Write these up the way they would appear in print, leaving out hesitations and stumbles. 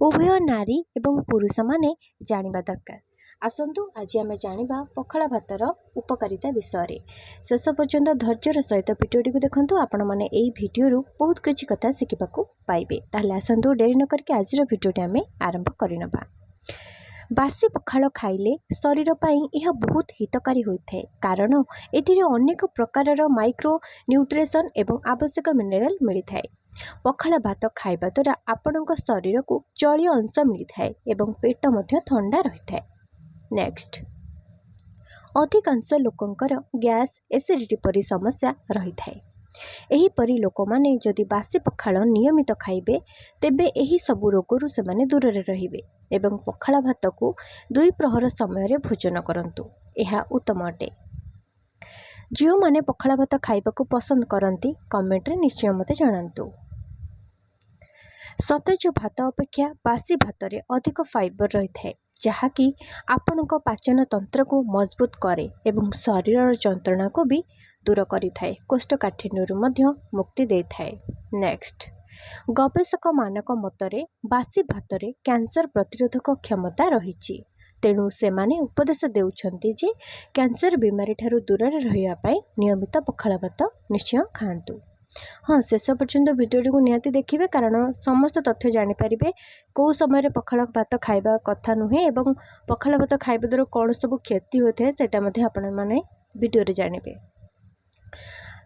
उभय नारी एवं पुरुष माने जानिबा दरकार। आसंतु आज आम जानिबा पखाला भातर उपकारिता विषय। शेष पर्यंत धैर्यर सहित भिडियोटी को देखंतु। आपण माने एई भिडियो बहुत किछि कथा शिखिबाकू पाइबे। ताहले आसंतु डेरी न करके आज भिडियोटी आम आरंभ करिनबा। बासी पखाल खाइले शरीर पाई यह बहुत हितकारी होइथाय, कारण एथिरे अनेक प्रकारर माइक्रो न्यूट्रिशन एवं आवश्यक मिनरल मिलिथाय। पखाला भात खाइबा द्वारा आपणक शरीर को जलीय अंश मिलिथाय एवं पेट मध्य ठंडा रहिथाय। नेक्स्ट, अधिकांश लोकंकर गैस एसिडिटी परी समस्या रहिथाय। एही परी लोक माने जदि बासी पखाल नियमित खाइबे तेबे एही सबु रोगरु से माने दूर रे रहिबे एवं पखाला भात को 2 प्रहर समय रे भोजन करंतु। एहा उत्तम अटे। जो माने पखाला भात खाइबा को पसंद करंती कमेंट रे निश्चय मते जणांतु। सतेज भात अपेक्षा बासी भात रे अधिक फाइबर रहिथाय, जहाँकि आपणक पाचन तंत्र को मजबूत करे एवं शरीर जंत्रणा को भी दूर करिथाय, कोष्ठकाठिन्यरु मध्य मुक्ति देइथाय। नेक्स्ट, गवेषक मानक मतरे बासी भात रे कैंसर प्रतिरोधक क्षमता रहिछि। तेणु से माने उपदेश देउछंती जे कैंसर बीमारी ठारू दूर रे रहिया पाई नियमित पखाला भात निश्चय खाआंतु। हाँ, शेष पर्यंत भिडियोटी को निहाती देखिए, कारण समस्त तथ्य जानीपारे कौ समय पखाला भात खाइबा कथा नुहे एवं पखाला भात खाइबा द्वारा कौन सब क्षति होता है सेटा मध्य आपण माने वीडियो रे जानिबे।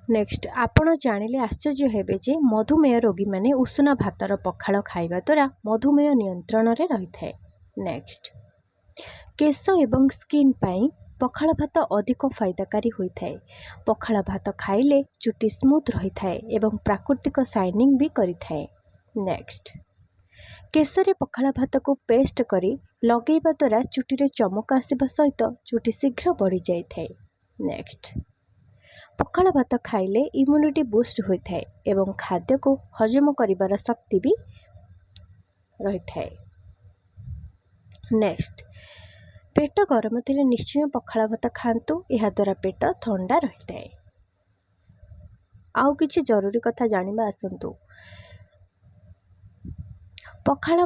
नेक्स्ट, आपण जानिले आश्चर्य हेबे जे मधुमेह रोगी माने उषुना भातर पखाल खाइबा द्वारा मधुमेह नियंत्रण रे रहिथाय। नेक्स्ट, केश एवं स्किन पाई पखाला भात अधिक फायदाकारी होइथाय। पखाला भात खाइले चुटी स्मूथ रहिथाय एवं प्राकृतिक शाइनिंग भी करिथाय। नेक्स्ट, केशरे पखाला भात को पेस्ट करी लगेइबा द्वारा चुटी रे चमक आसीबा सहित चुटी शीघ्र बढ़ी जाइथाय। नेक्स्ट, पखाला भात खाइले इम्यूनिटी बूस्ट होइथाय एवं खाद्य को हजम करिबार शक्ति भी रहिथाय। नेक्स्ट, पेट गरम थिले निश्चय पखाला भात खांतु, यह द्वारा पेट ठंडा रहिथाय। आउ किछि जरूरी कथा जानिबा आसंतु। पखाला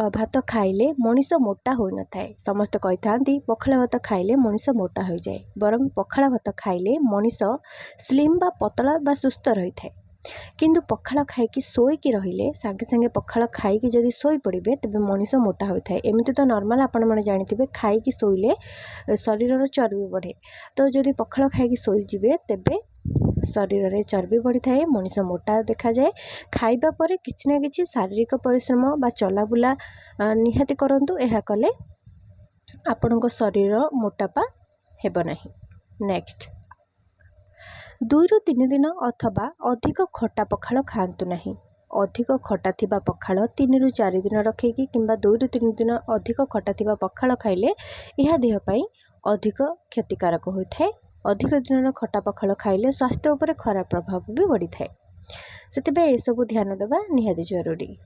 भात खाइले मनीष मोटा होई न थाए। समस्त कहि थांती पखाला भात खाइले मनीष मोटा हो जाए, बरं पखाला भात खाइले मनीष स्लिम बा पतला बा सुस्थ रही थाए। किंतु पखाला खाइकी शोईकी रहिले सांगे सांगे पखाला खाइकी जदि शोई पड़े तेबे मनीष मोटा होता है। एमती तो नॉर्मल आपण मैंने जानिथिबे खाइकी शोइले शरीर चर्बी बढ़े, तो जदि पखाला खाइकी शोई जिवे तेबे शरीर रे चर्बी बढ़ी थाए, मनीष मोटा देखा जाए। खाइबा परे किछि ना किछि शारीरिक परिश्रम बा चलाबुला निहाती करंतु, एहा कले आपणक शरीर मोटापा हेबो नाही। नेक्स्ट, 2 ରୁ 3 दिन अथवा अधिक खटा पखाल खांतु नहीं। अधिक खटा थिबा पखाल 3 ରୁ 4 दिन रखेकी किंबा 2 ରୁ 3 दिन अधिक खटा थिबा पखाल खाइले यह देह पई अधिक क्षतिकारक होइथाय। अधिक दिन खटा पखाल खाइले स्वास्थ्य उपर खराब प्रभाव भी बढ़ी थाए। सेतिबे ए सब ध्यान देबा निहाती जरूरी।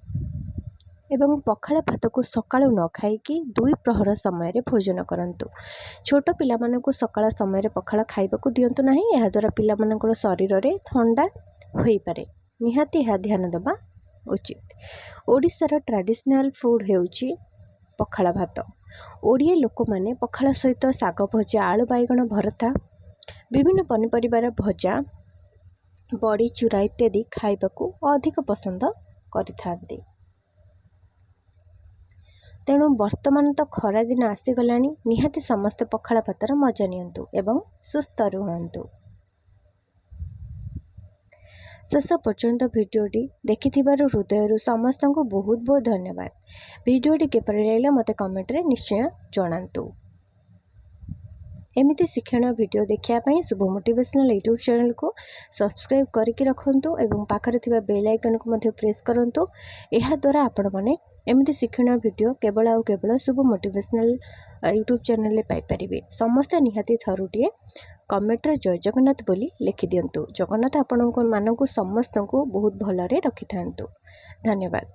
एवं पखाला भात को सकाळु न खाइकी 2 प्रहर समय रे भोजन करंतु। छोट पिला मानकु सकाळ समय रे पखाला खाइबा को दियंतु नाही, एहा द्वारा पिला मानकर शरीर रे ठंडा होई पारे। निहाती एहा ध्यान देबा उचित। ओडिशार ट्रेडिशनल फूड हेउची पखाला भात। ओडिया लोक माने पखाला सहित साग भजा, आलू बाइगण भरता, विभिन्न पनिपरिबार भजा, बड़ी चूरा इत्यादि खाइबा को अधिक पसंद करिथांती। तेणु वर्तमान तो खरा दिन आसीगलानी, निहाती समस्त पखाला भातर मजा नियंतु एवं सुस्थ रुहंतु। शेष पर्यंत भिडियोटी देखिथिबारु हृदयरु समस्त को बहुत बहुत धन्यवाद। भिडियोटी केपरि लागला मते कमेंट रे निश्चय जणांतु। एमिति शिक्षण वीडियो देखिया पई शुभ मोटिवेशनल यूट्यूब चैनल को सब्सक्राइब करके रखंतु एवं पाखरे थिबा बेल आइकन को मध्य प्रेस करंतु। एहा द्वारा आपण माने एमिति शिक्षण वीडियो केवल शुभ मोटिवेशनल यूट्यूब चैनल पाई परिबे। समस्त निहाती थरुटिए कमेंट रे जय जगन्नाथ बोली लिखि दियंतु। जगन्नाथ आपनको मानकु समस्त को बहुत भलरे रखि थांतु। धन्यवाद।